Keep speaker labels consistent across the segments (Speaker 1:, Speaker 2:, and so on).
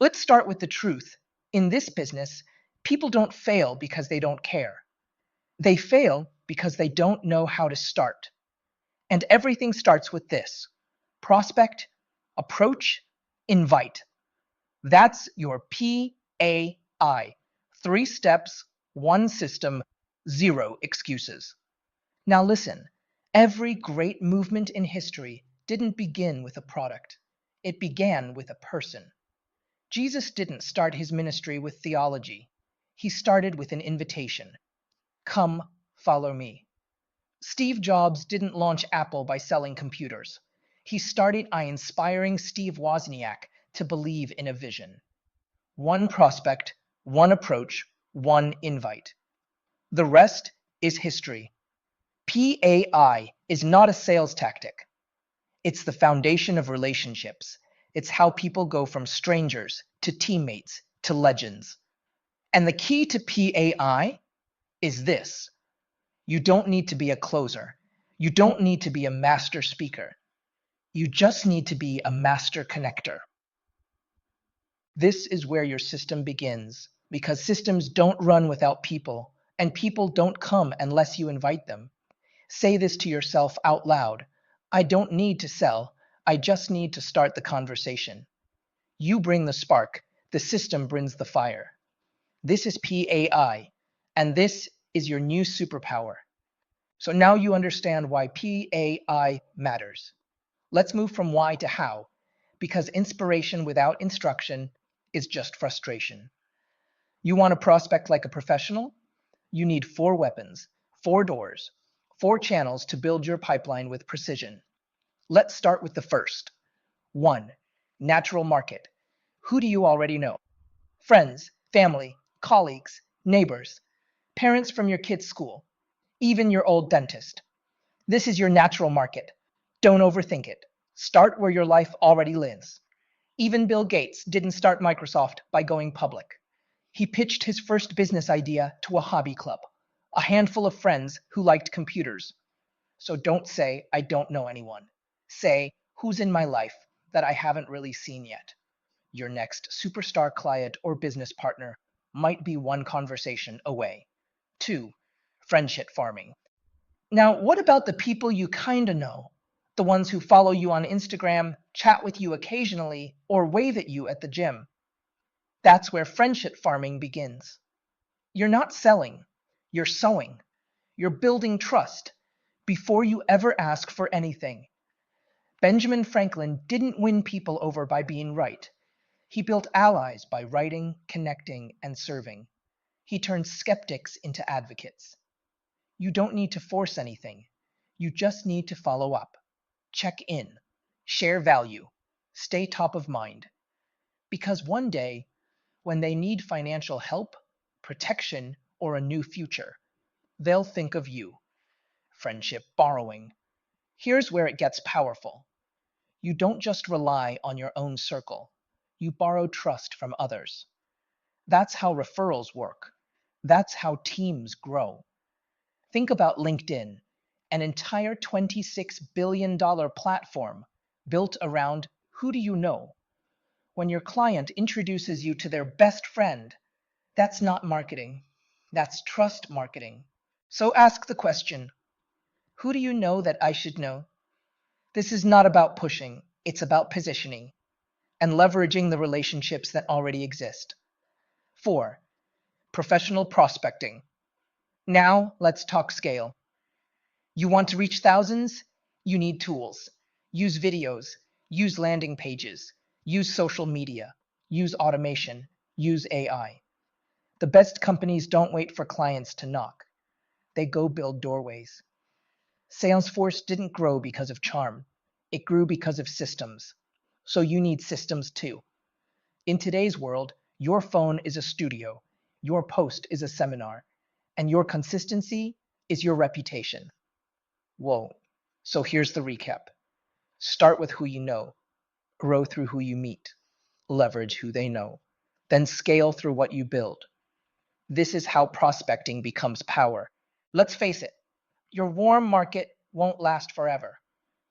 Speaker 1: Let's start with the truth. In this business, people don't fail because they don't care. They fail because they don't know how to start. And everything starts with this: prospect, approach, invite. That's your PAI. 3 steps, 1 system, 0 excuses. Now listen, every great movement in history didn't begin with a product. It began with a person. Jesus didn't start his ministry with theology. He started with an invitation. Come, follow me. Steve Jobs didn't launch Apple by selling computers. He started by inspiring Steve Wozniak to believe in a vision. One prospect, one approach, one invite. The rest is history. PAI is not a sales tactic. It's the foundation of relationships. It's how people go from strangers to teammates to legends. And the key to PAI is this: you don't need to be a closer. You don't need to be a master speaker. You just need to be a master connector. This is where your system begins, because systems don't run without people, and people don't come unless you invite them. Say this to yourself out loud: I don't need to sell, I just need to start the conversation. You bring the spark, the system brings the fire. This is PAI, and this is your new superpower. So now you understand why PAI matters. Let's move from why to how, because inspiration without instruction is just frustration. You want to prospect like a professional? You need 4 weapons, 4 doors, 4 channels to build your pipeline with precision. Let's start with the first. 1. Natural market. Who do you already know? Friends, family, colleagues, neighbors, parents from your kid's school, even your old dentist. This is your natural market. Don't overthink it. Start where your life already lives. Even Bill Gates didn't start Microsoft by going public. He pitched his first business idea to a hobby club, a handful of friends who liked computers. So don't say, I don't know anyone. Say, who's in my life that I haven't really seen yet? Your next superstar client or business partner might be one conversation away. 2. Friendship farming. Now, what about the people you kinda know? The ones who follow you on Instagram, chat with you occasionally, or wave at you at the gym. That's where friendship farming begins. You're not selling, you're sowing. You're building trust before you ever ask for anything. Benjamin Franklin didn't win people over by being right. He built allies by writing, connecting, and serving. He turned skeptics into advocates. You don't need to force anything. You just need to follow up. Check in. Share value. Stay top of mind. Because one day, when they need financial help, protection, or a new future, they'll think of you. Friendship borrowing. Here's where it gets powerful. You don't just rely on your own circle. You borrow trust from others. That's how referrals work. That's how teams grow. Think about LinkedIn, an entire $26 billion platform built around who do you know? When your client introduces you to their best friend, that's not marketing. That's trust marketing. So ask the question, who do you know that I should know? This is not about pushing, it's about positioning and leveraging the relationships that already exist. 4. Professional prospecting. Now let's talk scale. You want to reach thousands? You need tools. Use videos, use landing pages, use social media, use automation, use AI. The best companies don't wait for clients to knock. They go build doorways. Salesforce didn't grow because of charm. It grew because of systems. So you need systems too. In today's world, your phone is a studio, your post is a seminar, and your consistency is your reputation. Whoa. So here's the recap. Start with who you know, grow through who you meet, leverage who they know, then scale through what you build. This is how prospecting becomes power. Let's face it, your warm market won't last forever.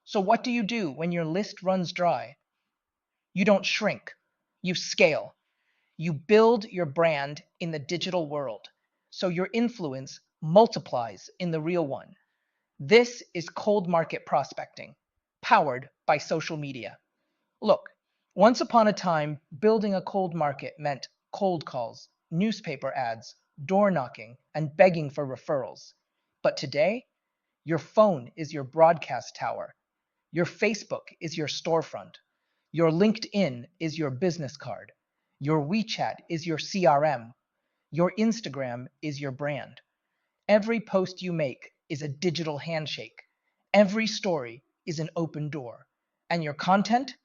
Speaker 1: So what do you do when your list runs dry? You don't shrink, you scale. You build your brand in the digital world, so your influence multiplies in the real one. This is cold market prospecting, powered by social media. Look, once upon a time, building a cold market meant cold calls, newspaper ads, door knocking, and begging for referrals. But today, your phone is your broadcast tower. Your Facebook is your storefront. Your LinkedIn is your business card. Your WeChat is your CRM. Your Instagram is your brand. Every post you make is a digital handshake. Every story is an open door. And your content?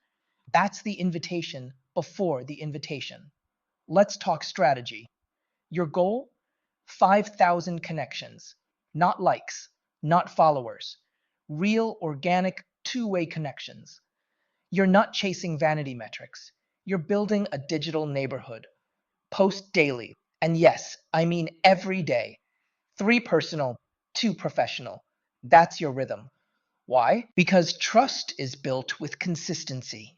Speaker 1: That's the invitation before the invitation. Let's talk strategy. Your goal? 5,000 connections. Not likes, not followers. Real, organic, two-way connections. You're not chasing vanity metrics. You're building a digital neighborhood. Post daily. And yes, I mean every day. 3 personal, 2 professional. That's your rhythm. Why? Because trust is built with consistency.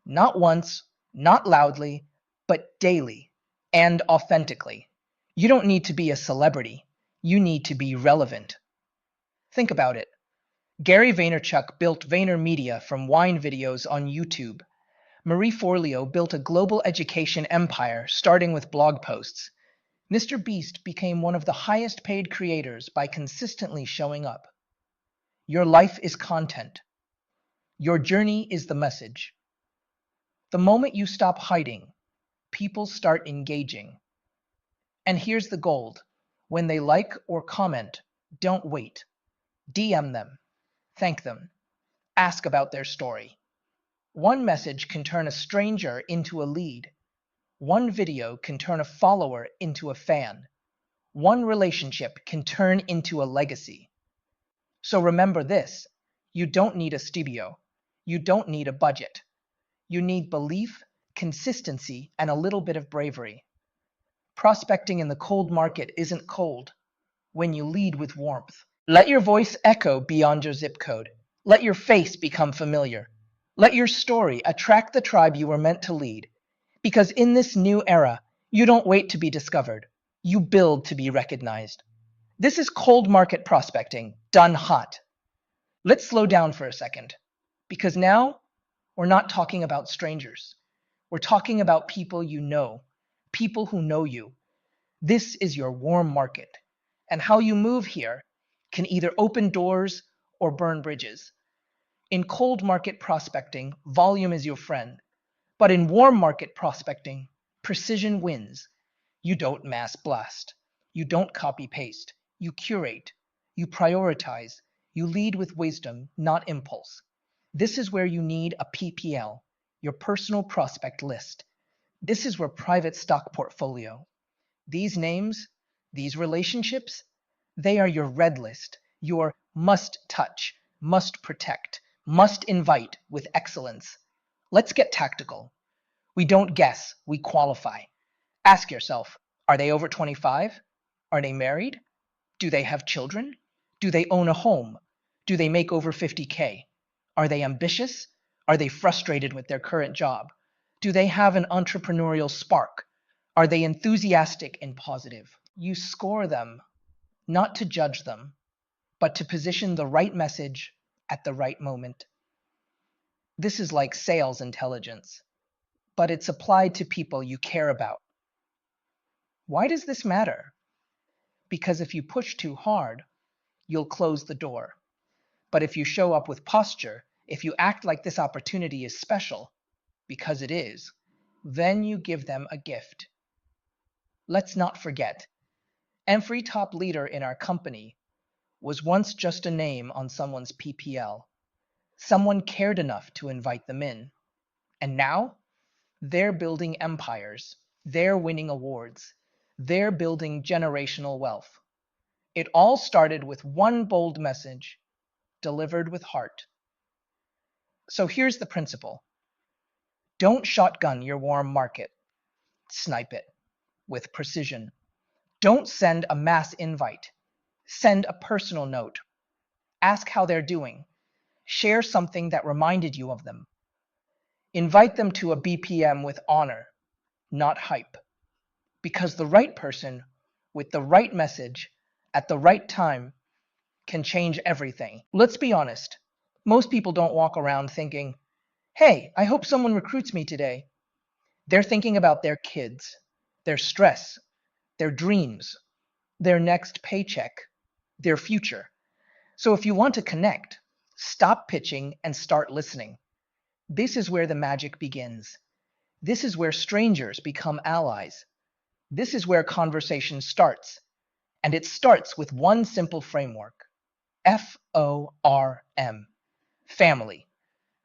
Speaker 1: Not once, not loudly, but daily and authentically. You don't need to be a celebrity. You need to be relevant. Think about it. Gary Vaynerchuk built VaynerMedia from wine videos on YouTube. Marie Forleo built a global education empire starting with blog posts. Mr. Beast became one of the highest paid creators by consistently showing up. Your life is content. Your journey is the message. The moment you stop hiding, people start engaging. And here's the gold. When they like or comment, don't wait. DM them. Thank them. Ask about their story. One message can turn a stranger into a lead. One video can turn a follower into a fan. One relationship can turn into a legacy. So remember this, you don't need a studio. You don't need a budget. You need belief, consistency, and a little bit of bravery. Prospecting in the cold market isn't cold when you lead with warmth. Let your voice echo beyond your zip code. Let your face become familiar. Let your story attract the tribe you were meant to lead. Because in this new era, you don't wait to be discovered. You build to be recognized. This is cold market prospecting, done hot. Let's slow down for a second. Because now, we're not talking about strangers. We're talking about people you know, people who know you. This is your warm market. And how you move here can either open doors or burn bridges. In cold market prospecting, volume is your friend. But in warm market prospecting, precision wins. You don't mass blast. You don't copy paste. You curate. You prioritize. You lead with wisdom, not impulse. This is where you need a PPL, your personal prospect list. This is where private stock portfolio. These names, these relationships, they are your red list, your must touch, must protect, must invite with excellence. Let's get tactical. We don't guess, we qualify. Ask yourself, are they over 25? Are they married? Do they have children? Do they own a home? Do they make over 50K? Are they ambitious? Are they frustrated with their current job? Do they have an entrepreneurial spark? Are they enthusiastic and positive? You score them, not to judge them, but to position the right message at the right moment. This is like sales intelligence, but it's applied to people you care about. Why does this matter? Because if you push too hard, you'll close the door. But if you show up with posture, if you act like this opportunity is special, because it is, then you give them a gift. Let's not forget, every top leader in our company was once just a name on someone's PPL. Someone cared enough to invite them in. And now, they're building empires. They're winning awards. They're building generational wealth. It all started with one bold message, delivered with heart. So here's the principle. Don't shotgun your warm market. Snipe it with precision. Don't send a mass invite. Send a personal note. Ask how they're doing. Share something that reminded you of them. Invite them to a BPM with honor. not hype. Because the right person with the right message at the right time can change everything. Let's be honest. Most people don't walk around thinking, hey, I hope someone recruits me today. They're thinking about their kids, their stress, their dreams, their next paycheck, their future. So if you want to connect, stop pitching and start listening. This is where the magic begins. This is where strangers become allies. This is where conversation starts. And it starts with one simple framework: FORM, family.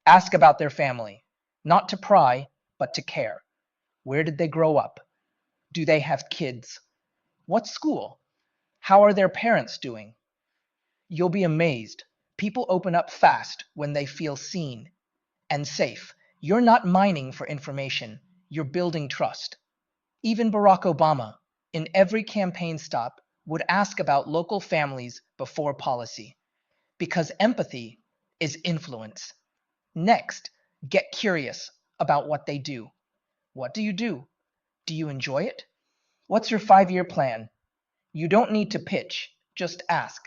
Speaker 1: Ask about their family, not to pry, but to care. Where did they grow up? Do they have kids? What school? How are their parents doing? You'll be amazed. People open up fast when they feel seen and safe. You're not mining for information, you're building trust. Even Barack Obama, in every campaign stop, would ask about local families before policy, because empathy is influence. Next, get curious about what they do. What do you do? Do you enjoy it? What's your 5-year plan? You don't need to pitch, just ask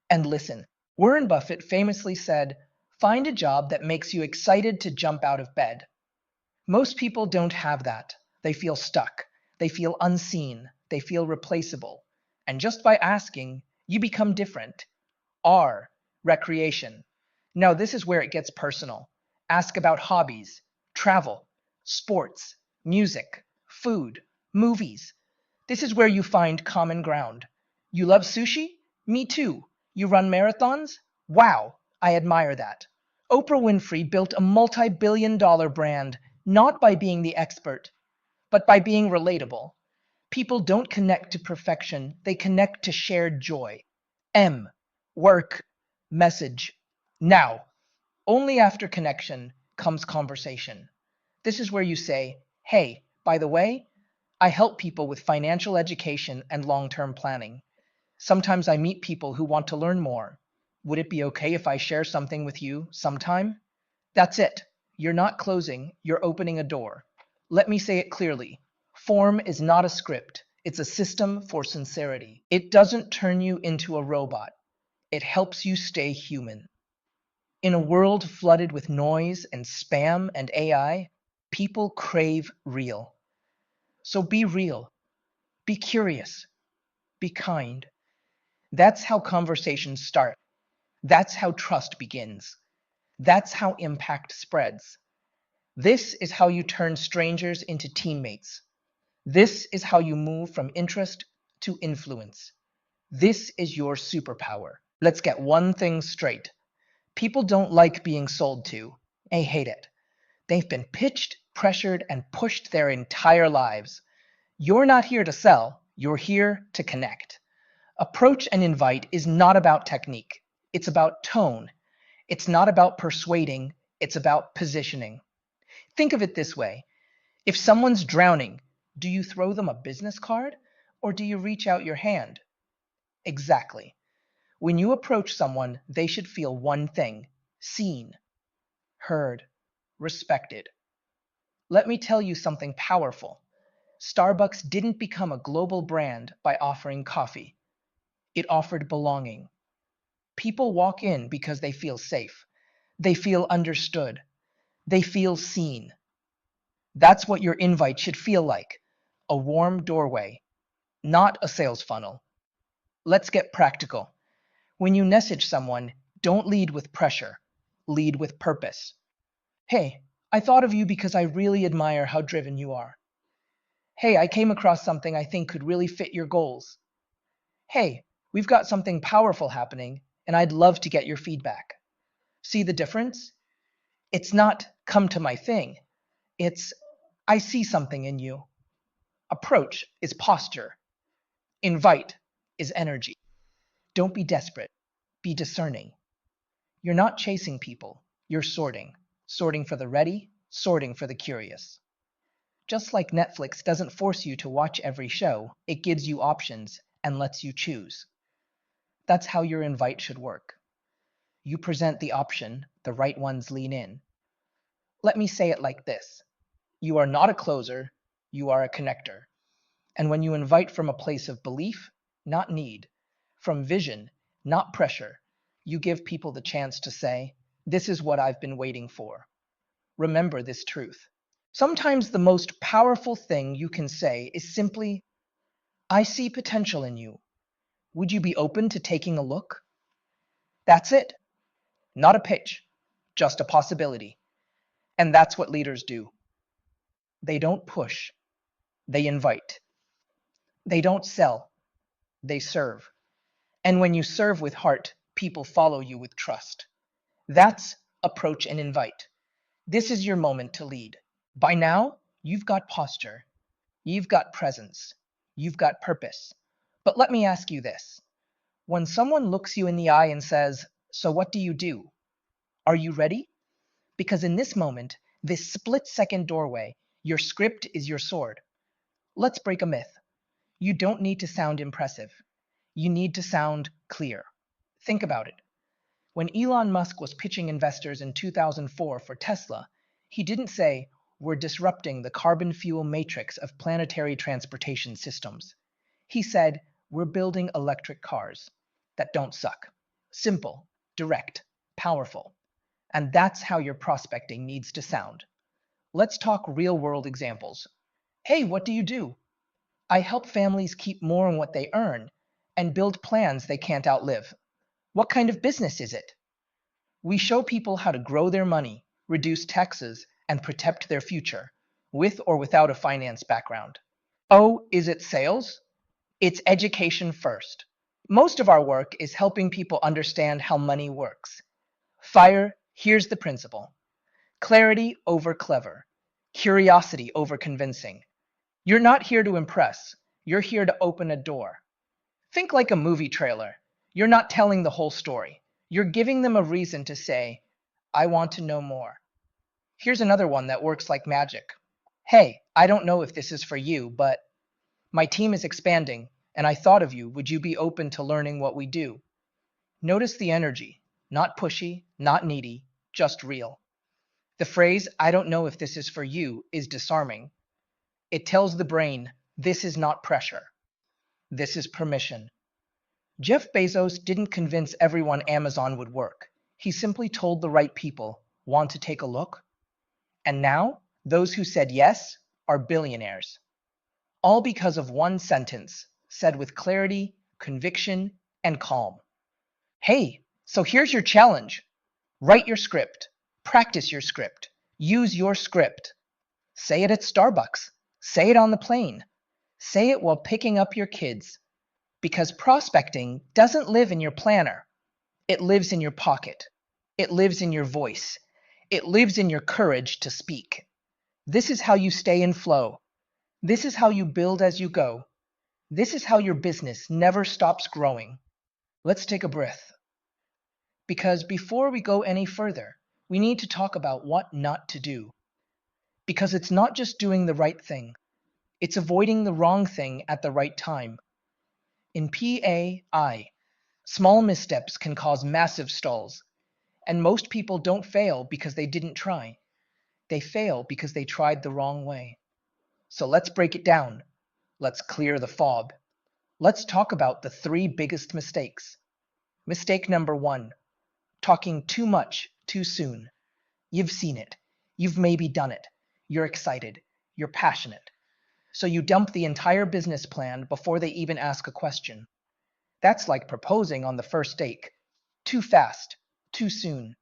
Speaker 1: and listen. Warren Buffett famously said, find a job that makes you excited to jump out of bed. Most people don't have that. They feel stuck. They feel unseen. They feel replaceable. And just by asking, you become different. R, recreation. Now, this is where it gets personal. Ask about hobbies, travel, sports, music, food, movies. This is where you find common ground. You love sushi? Me too. You run marathons? Wow, I admire that. Oprah Winfrey built a multi-billion-dollar brand not by being the expert, but by being relatable. People don't connect to perfection, they connect to shared joy. M, work, message. Now, only after connection comes conversation. This is where you say, hey, by the way, I help people with financial education and long-term planning. Sometimes I meet people who want to learn more. Would it be okay if I share something with you sometime? That's it. You're not closing, you're opening a door. Let me say it clearly. Form is not a script. It's a system for sincerity. It doesn't turn you into a robot. It helps you stay human. In a world flooded with noise and spam and AI, people crave real. So be real. Be curious. Be kind. That's how conversations start. That's how trust begins. That's how impact spreads. This is how you turn strangers into teammates. This is how you move from interest to influence. This is your superpower. Let's get one thing straight. People don't like being sold to. They hate it. They've been pitched, pressured, and pushed their entire lives. You're not here to sell, you're here to connect. Approach and invite is not about technique. It's about tone. It's not about persuading, it's about positioning. Think of it this way. If someone's drowning, do you throw them a business card or do you reach out your hand? Exactly. When you approach someone, they should feel one thing: seen, heard, respected. Let me tell you something powerful. Starbucks didn't become a global brand by offering coffee. It offered belonging. People walk in because they feel safe. They feel understood. They feel seen. That's what your invite should feel like: a warm doorway, not a sales funnel. Let's get practical. When you message someone, don't lead with pressure. Lead with purpose. Hey, I thought of you because I really admire how driven you are. Hey, I came across something I think could really fit your goals. Hey, we've got something powerful happening, and I'd love to get your feedback. See the difference? It's not come to my thing. It's I see something in you. Approach is posture. Invite is energy. Don't be desperate. Be discerning. You're not chasing people. You're sorting. Sorting for the ready, sorting for the curious. Just like Netflix doesn't force you to watch every show, it gives you options and lets you choose. That's how your invite should work. You present the option, the right ones lean in. Let me say it like this. You are not a closer, you are a connector. And when you invite from a place of belief, not need, from vision, not pressure, you give people the chance to say, "This is what I've been waiting for." Remember this truth. Sometimes the most powerful thing you can say is simply, "I see potential in you. Would you be open to taking a look?" That's it. Not a pitch, just a possibility. And that's what leaders do. They don't push, they invite. They don't sell, they serve. And when you serve with heart, people follow you with trust. That's approach and invite. This is your moment to lead. By now, you've got posture, you've got presence, you've got purpose. But let me ask you this. When someone looks you in the eye and says, "So what do you do?" Are you ready? Because in this moment, this split-second doorway, your script is your sword. Let's break a myth. You don't need to sound impressive. You need to sound clear. Think about it. When Elon Musk was pitching investors in 2004 for Tesla, he didn't say, "We're disrupting the carbon fuel matrix of planetary transportation systems." He said, "We're building electric cars that don't suck." Simple, direct, powerful. And that's how your prospecting needs to sound. Let's talk real-world examples. "Hey, what do you do?" "I help families keep more on what they earn and build plans they can't outlive." "What kind of business is it?" We show people how to grow their money, reduce taxes, and protect their future, with or without a finance background. Oh, is it sales? It's education first. Most of our work is helping people understand how money works. Here's the principle. Clarity over clever. Curiosity over convincing. You're not here to impress. You're here to open a door. Think like a movie trailer. You're not telling the whole story. You're giving them a reason to say, "I want to know more." Here's another one that works like magic. "Hey, I don't know if this is for you, but my team is expanding, and I thought of you. Would you be open to learning what we do?" Notice the energy. Not pushy, not needy, just real. The phrase, "I don't know if this is for you," is disarming. It tells the brain, this is not pressure. This is permission. Jeff Bezos didn't convince everyone Amazon would work. He simply told the right people, "Want to take a look?" And now, those who said yes are billionaires. All because of one sentence, said with clarity, conviction, and calm. Hey, so here's your challenge. Write your script. Practice your script. Use your script. Say it at Starbucks. Say it on the plane. Say it while picking up your kids. Because prospecting doesn't live in your planner. It lives in your pocket. It lives in your voice. It lives in your courage to speak. This is how you stay in flow. This is how you build as you go. This is how your business never stops growing. Let's take a breath. Because before we go any further, we need to talk about what not to do. Because it's not just doing the right thing. It's avoiding the wrong thing at the right time. In PAI, small missteps can cause massive stalls. And most people don't fail because they didn't try. They fail because they tried the wrong way. So let's break it down. Let's clear the fog. Let's talk about the 3 biggest mistakes. Mistake number 1, talking too much too soon. You've seen it. You've maybe done it. You're excited. You're passionate. So you dump the entire business plan before they even ask a question. That's like proposing on the first date. Too fast, too soon,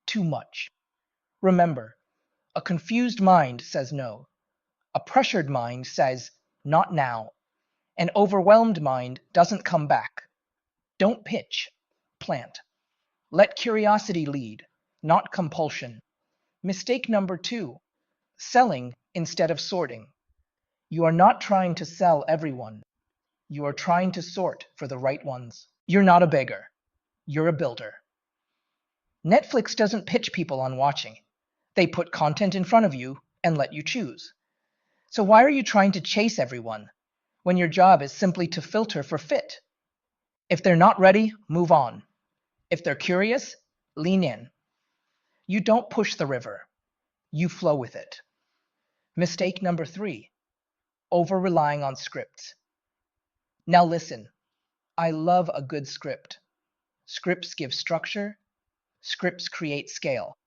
Speaker 1: too much. Remember, a confused mind says no. A pressured mind says, "Not now." An overwhelmed mind doesn't come back. Don't pitch. Plant. Let curiosity lead, not compulsion. Mistake number 2, selling instead of sorting. You are not trying to sell everyone. You are trying to sort for the right ones. You're not a beggar. You're a builder. Netflix doesn't pitch people on watching. They put content in front of you and let you choose. So why are you trying to chase everyone when your job is simply to filter for fit? If they're not ready, move on. If they're curious, lean in. You don't push the river. You flow with it. Mistake number 3, over-relying on scripts. Now listen, I love a good script. Scripts give structure, scripts create scale.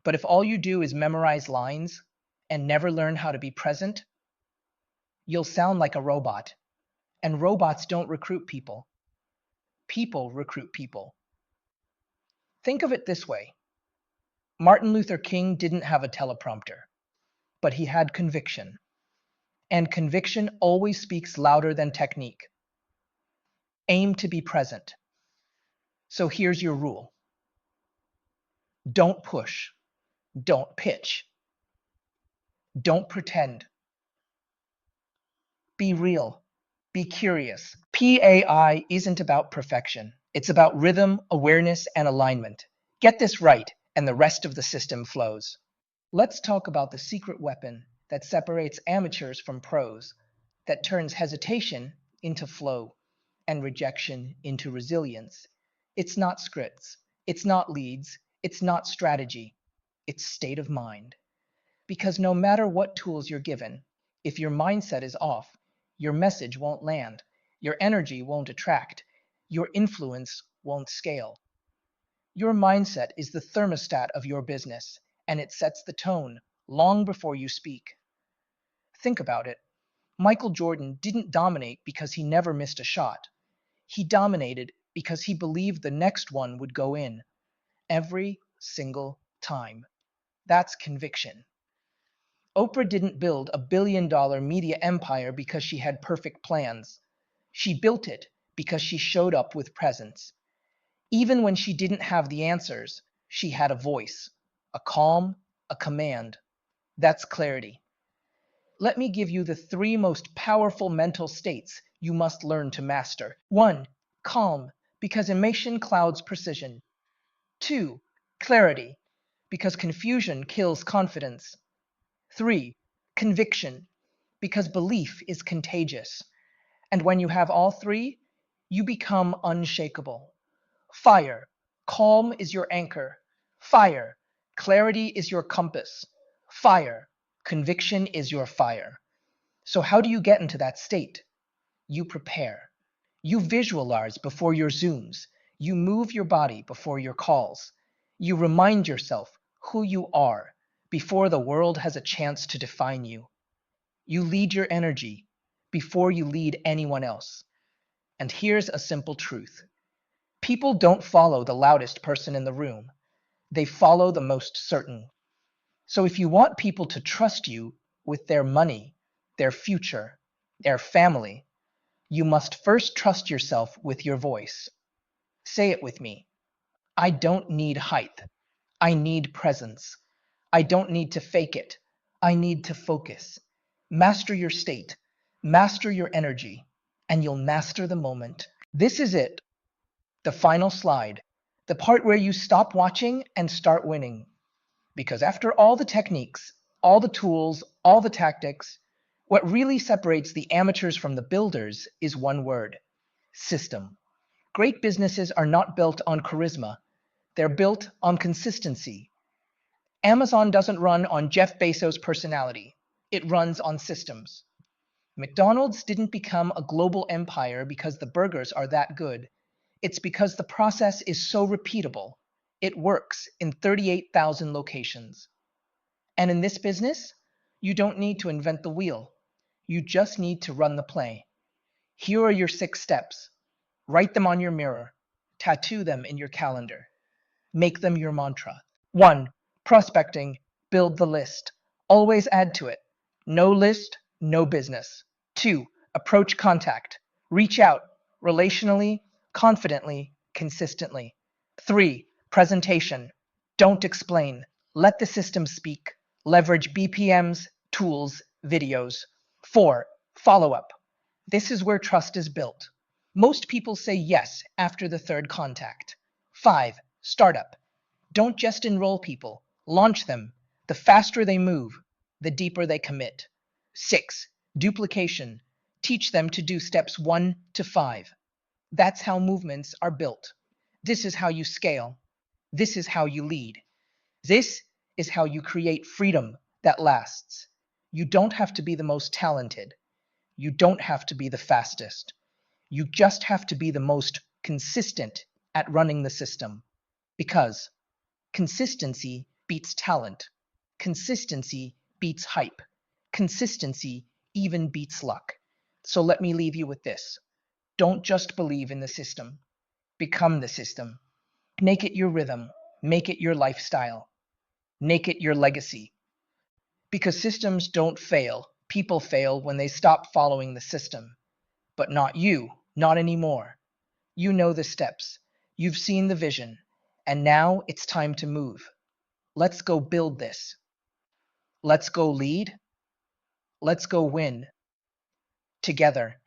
Speaker 1: But if all you do is memorize lines and never learn how to be present, you'll sound like a robot. And robots don't recruit people. People recruit people. Think of it this way. Martin Luther King didn't have a teleprompter, but he had conviction. And conviction always speaks louder than technique. Aim to be present. So here's your rule. Don't push. Don't pitch. Don't pretend. Be real. Be curious. PAI isn't about perfection. It's about rhythm, awareness, and alignment. Get this right, and the rest of the system flows. Let's talk about the secret weapon that separates amateurs from pros, that turns hesitation into flow and rejection into resilience. It's not scripts. It's not leads. It's not strategy. It's state of mind. Because no matter what tools you're given, if your mindset is off, your message won't land, your energy won't attract, your influence won't scale. Your mindset is the thermostat of your business, and it sets the tone long before you speak. Think about it. Michael Jordan didn't dominate because he never missed a shot. He dominated because he believed the next one would go in every single time. That's conviction. Oprah didn't build a billion-dollar media empire because she had perfect plans. She built it because she showed up with presence. Even when she didn't have the answers, she had a voice, a calm, a command. That's clarity. Let me give you the 3 most powerful mental states you must learn to master. 1. Calm, because emotion clouds precision. 2. Clarity, because confusion kills confidence. 3. Conviction, because belief is contagious. And when you have all 3, you become unshakable. Fire, calm is your anchor. Fire, clarity is your compass. Fire, conviction is your fire. So how do you get into that state? You prepare. You visualize before your Zooms. You move your body before your calls. You remind yourself who you are before the world has a chance to define you. You lead your energy before you lead anyone else. And here's a simple truth. People don't follow the loudest person in the room. They follow the most certain. So if you want people to trust you with their money, their future, their family, you must first trust yourself with your voice. Say it with me. I don't need height. I need presence. I don't need to fake it. I need to focus. Master your state. Master your energy. And you'll master the moment. This is it. The final slide. The part where you stop watching and start winning. Because after all the techniques, all the tools, all the tactics, what really separates the amateurs from the builders is one word: system. Great businesses are not built on charisma. They're built on consistency. Amazon doesn't run on Jeff Bezos' personality. It runs on systems. McDonald's didn't become a global empire because the burgers are that good. It's because the process is so repeatable. It works in 38,000 locations. And in this business, you don't need to invent the wheel. You just need to run the play. Here are your 6 steps. Write them on your mirror. Tattoo them in your calendar. Make them your mantra. 1. Prospecting. Build the list. Always add to it. No list, no business. 2. Approach contact. Reach out relationally, confidently, consistently. 3. Presentation. Don't explain. Let the system speak. Leverage BPMs, tools, videos. 4. Follow-up. This is where trust is built. Most people say yes after the 3rd contact. 5. Startup. Don't just enroll people. Launch them. The faster they move, the deeper they commit. 6. Duplication. Teach them to do steps 1 to 5. That's how movements are built. This is how you scale. This is how you lead. This is how you create freedom that lasts. You don't have to be the most talented. You don't have to be the fastest. You just have to be the most consistent at running the system. Because consistency beats talent. Consistency beats hype. Consistency even beats luck. So let me leave you with this. Don't just believe in the system. Become the system. Make it your rhythm. Make it your lifestyle. Make it your legacy. Because systems don't fail. People fail when they stop following the system. But not you. Not anymore. You know the steps. You've seen the vision. And now it's time to move. Let's go build this. Let's go lead. Let's go win. Together.